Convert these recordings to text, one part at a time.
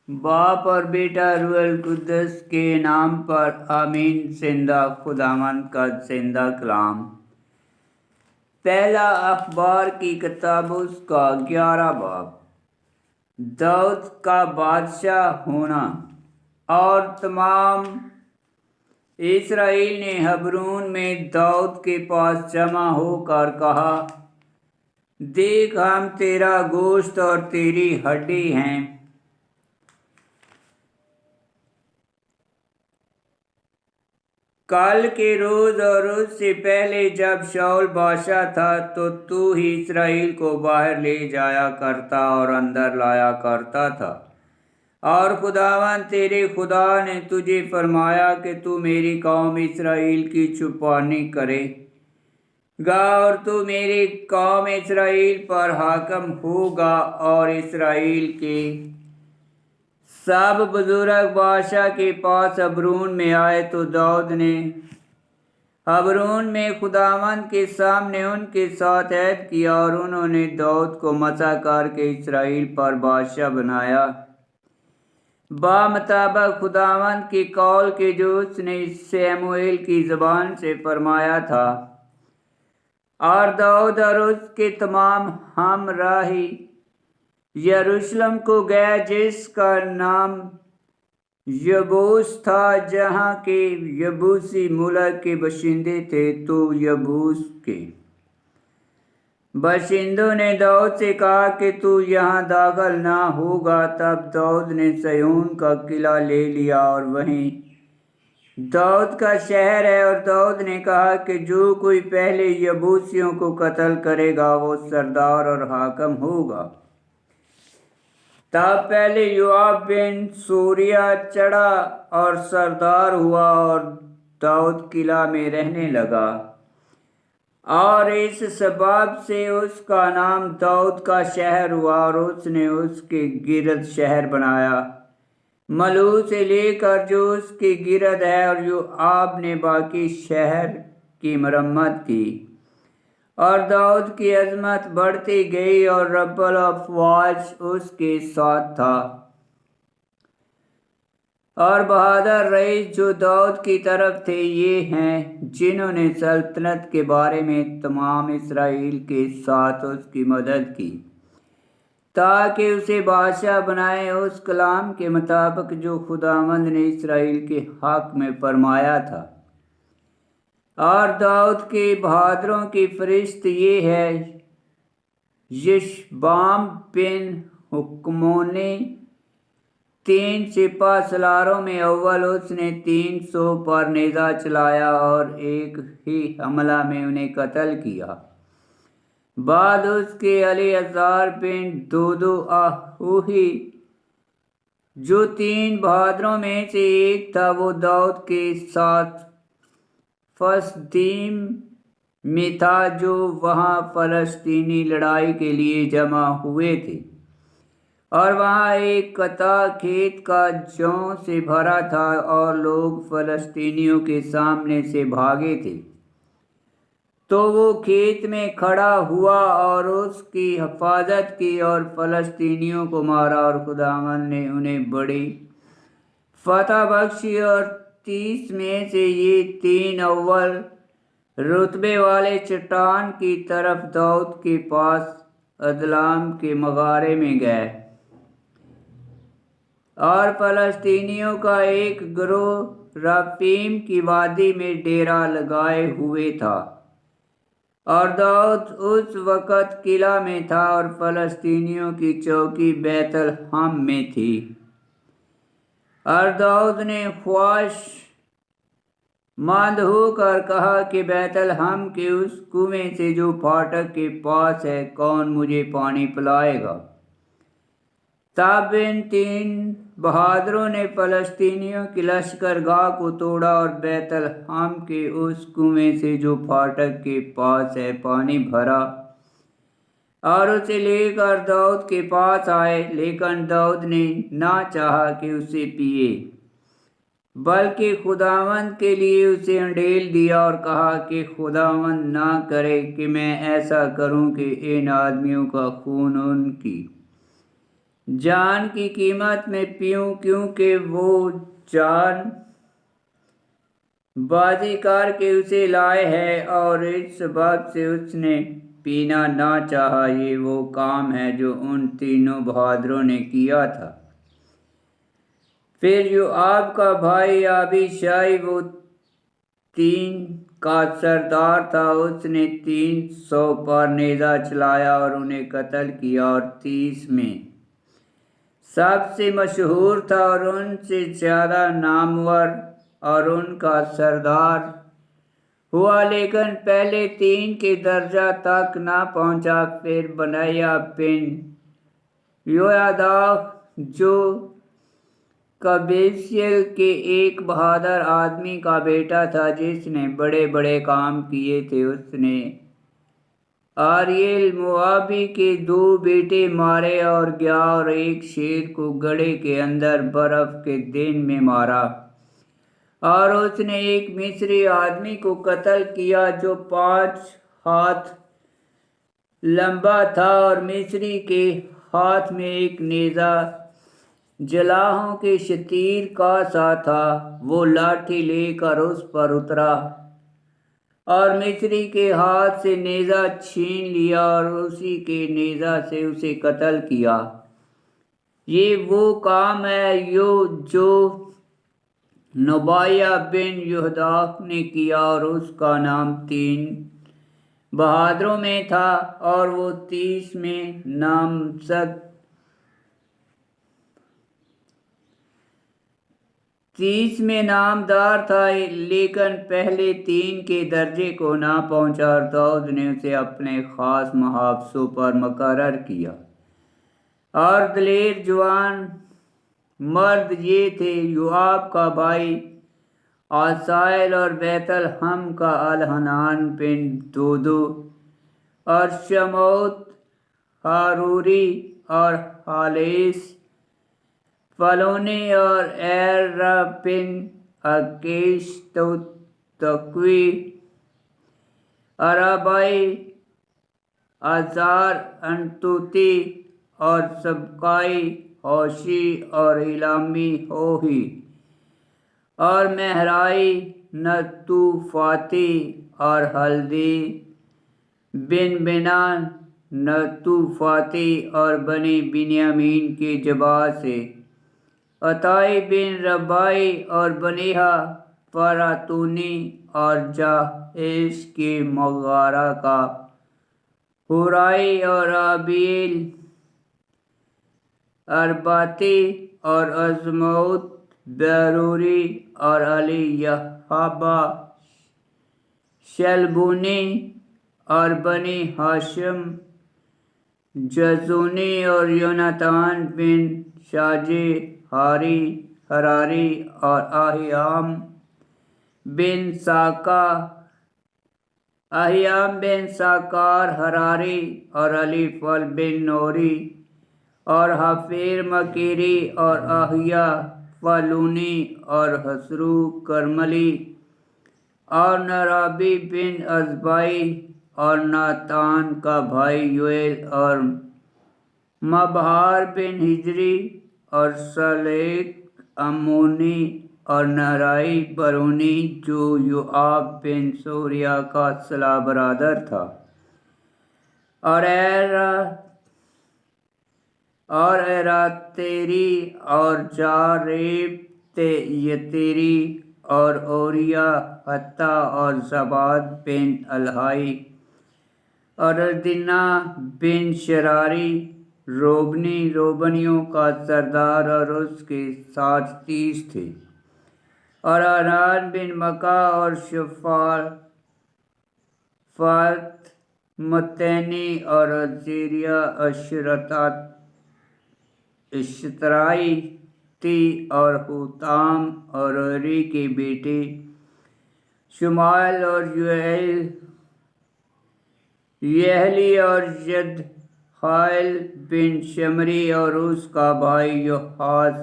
बाप और बेटा रूह अल कुद्दस के नाम पर आमीन। जिंदा खुदावंद का जिंदा कलाम। पहला अखबार की किताब उसका 11 बाब। दाऊद का बादशाह होना। और तमाम इस्राएल ने हबरून में दाऊद के पास जमा होकर कहा, देख हम तेरा गोश्त और तेरी हड्डी हैं। कल के रोज और उससे पहले जब शाऊल बादशाह था तो तू ही इस्राएल को बाहर ले जाया करता और अंदर लाया करता था। और खुदावन तेरे खुदा ने तुझे फरमाया कि तू मेरी कौम इस्राएल की छुपानी करेगा और तू मेरी कौम इस्राएल पर हाकम होगा। और इस्राएल के सब बुजुर्ग बादशाह के पास हबरून में आए तो दाऊद ने हबरून में खुदावंद के सामने उनके साथ ऐद किया और उन्होंने दाऊद को मसा करके इस्राएल पर बादशाह बनाया मुताबिक खुदावंद के कौल के जो उसने शमूएल की ज़बान से फरमाया था। और दाऊद और उसके तमाम हमराही यरूशलेम को गए जिसका नाम यबूस था, जहाँ के यबूसी मुल्क के बशिंदे थे। तो यबूस के बशिंदों ने दाऊद से कहा कि तू यहाँ दाखिल ना होगा। तब दाऊद ने सयोन का किला ले लिया और वहीं दाऊद का शहर है। और दाऊद ने कहा कि जो कोई पहले यबूसियों को कत्ल करेगा वो सरदार और हाकम होगा। तब पहले योआब बिन सूरिया चढ़ा और सरदार हुआ और दाऊद किला में रहने लगा। और इस सबब से उसका नाम दाऊद का शहर हुआ। और उसने उसके गिरद शहर बनाया मलू से लेकर जो उसके गिरद है। और योआब ने बाकी शहर की मरम्मत की। और दाऊद की अजमत बढ़ती गई और रब्बुल अफ़वाज उसके साथ था। और बहादुर रईस जो दाऊद की तरफ थे ये हैं जिन्होंने सल्तनत के बारे में तमाम इस्राएल के साथ उसकी मदद की ताकि उसे बादशाह बनाए उस कलाम के मुताबिक जो खुदावंद ने इस्राएल के हक में फरमाया था। और दाऊद के बहादुरों की फरिश्त ये है, यशबाम बिन हुक्मोने 3 सिपा सलारों में अव्वल उसने 300 पर नेज़ा चलाया और एक ही हमला में उन्हें कत्ल किया। बाद उसके अलीअज़ार बिन दोदो आहूही जो 3 बहादुरों में से एक था वो दाऊद के साथ फसदीम में था जो वहाँ फ़लस्तीनी लड़ाई के लिए जमा हुए थे। और वहाँ एक कता खेत का जौ से भरा था और लोग फ़लस्तीनियों के सामने से भागे थे। तो वो खेत में खड़ा हुआ और उसकी हिफाजत की और फ़लस्तीनियों को मारा। और खुदावंद ने उन्हें बड़ी फतह बख्शी। और 30 में से ये 3 अव्वल रुतबे वाले चट्टान की तरफ दाऊद के पास अदलाम के मगारे में गए। और फ़लस्तीनियों का एक गिरोह राफीम की वादी में डेरा लगाए हुए था। और दाऊद उस वक़्त किला में था और फ़लस्तीनियों की चौकी बैतलहम में थी। और दाऊद ने ख्वाहिश मंद होकर कहा कि बैतलहम के उस कुएं से जो फाटक के पास है कौन मुझे पानी पिलाएगा। तब इन 3 बहादुरों ने फ़लस्तीनियों की लश्करगाह को तोड़ा और बैतलहम के उस कुएं से जो फाटक के पास है पानी भरा और उसे लेकर दाऊद के पास आए। लेकिन दाऊद ने ना चाहा कि उसे पिए बल्कि खुदावंद के लिए उसे अंडेल दिया और कहा कि खुदावंद ना करे कि मैं ऐसा करूं कि इन आदमियों का खून उनकी جان کی قیمت میں پیوں کیونکہ وہ جان بازی کر کے اسے لائے ہے اور اس سبب سے اس نے پینا نہ چاہا۔ یہ وہ کام ہے جو ان تینوں بہادروں نے کیا تھا۔ پھر یوآب کا بھائی ابیشائی وہ 3 کا سردار تھا، اس نے 300 پر نیزہ چلایا اور انہیں قتل کیا، اور 30 میں سب سے مشہور تھا اور ان سے زیادہ نامور اور ان کا سردار ہوا، لیکن پہلے 3 کے درجہ تک نہ پہنچا۔ پھر بنیہ بن یہویادہ جو قبیصیل کے ایک بہادر آدمی کا بیٹا تھا جس نے بڑے بڑے کام کیے تھے، اس نے آریل موآبی کے 2 بیٹے مارے اور گیا اور ایک شیر کو گڑھے کے اندر برف کے دن میں مارا، اور اس نے ایک مصری آدمی کو قتل کیا جو 5 ہاتھ لمبا تھا، اور مصری کے ہاتھ میں ایک نیزہ جلاہوں کے شتیر کا سا تھا۔ وہ لاٹھی لے کر اس پر اترا اور مصری کے ہاتھ سے نیزہ چھین لیا اور اسی کے نیزہ سے اسے قتل کیا۔ یہ وہ کام ہے جو نبایہ بن یہویادہ نے کیا، اور اس کا نام 3 بہادروں میں تھا، اور وہ 30 میں نامزد 30 میں نامدار تھا، لیکن پہلے 3 کے درجے کو نہ پہنچا، اور داؤد نے اسے اپنے خاص محافظوں پر مقرر کیا۔ اور دلیر جوان مرد یہ تھے: یوآب کا بھائی عاصائیل، اور بیت لحم کا الحنان بن دودو، اور شمعوت حاروری، اور حالیس پلونی، اور ایرا بن اکیش تقوی، اربائی عزار انتوتی، اور سبقائی ہوشی، اور ایلامی ہوہی، اور مہرائی نتوفاتی، اور ہلدی بن بنا نتوفاتی، اور بنی بنیامین کے جبا سے عطائی بن ربائی، اور بنیہ پراتونی، اور جاہش کے مغارہ کا حورائی، اور ابیل ارباتی، اور عظموت بیروری، اور علی یحبہ شلبونی، اور بنی ہاشم جزونی، اور یوناتان بن شاجی ہراری، اور اہیام بن ساکار ہراری، اور علی فل بن نوری، اور حفیر مکیری، اور احیا فلونی، اور حسرو کرملی، اور نرابی بن ازبائی، اور ناتان کا بھائی یوئیل، اور مبہار بن ہجری، اور سلیک امونی، اور نرائی برونی جو یوآب بن سوریہ کا صلہ برادر تھا، اور ایراتیری، اور جاریب یتیری، اور اوریا حتیٰ، اور زباد بن الہائی، اور ردنہ بن شراری روبنیوں کا سردار، اور اس کے ساتھ 30 تھے، اور حنان بن مکہ، اور شفاعت متنی، اور عزیریہ اشترائی تھی، اور حوتام اور عری کے بیٹے شمائل، اور یہلی، اور یدحائل بن شمری، اور اس کا بھائی یوحاز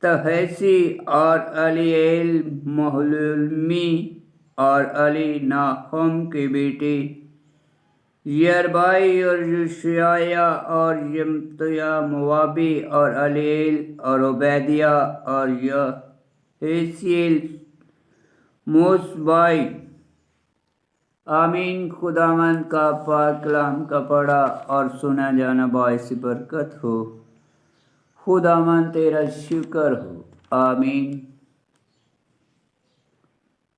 تحسی، اور علییل محلمی، اور علی ناحم کے بیٹے یربائی اور یوشیا اور یمتیا موابی اور علیل اور عبیدیہ اور یحسیل موسبائی۔ آمین۔ خداوند کا پاک کلام کا پڑھا اور سنا جانا باعث برکت ہو۔ خداوند تیرا شکر ہو۔ آمین۔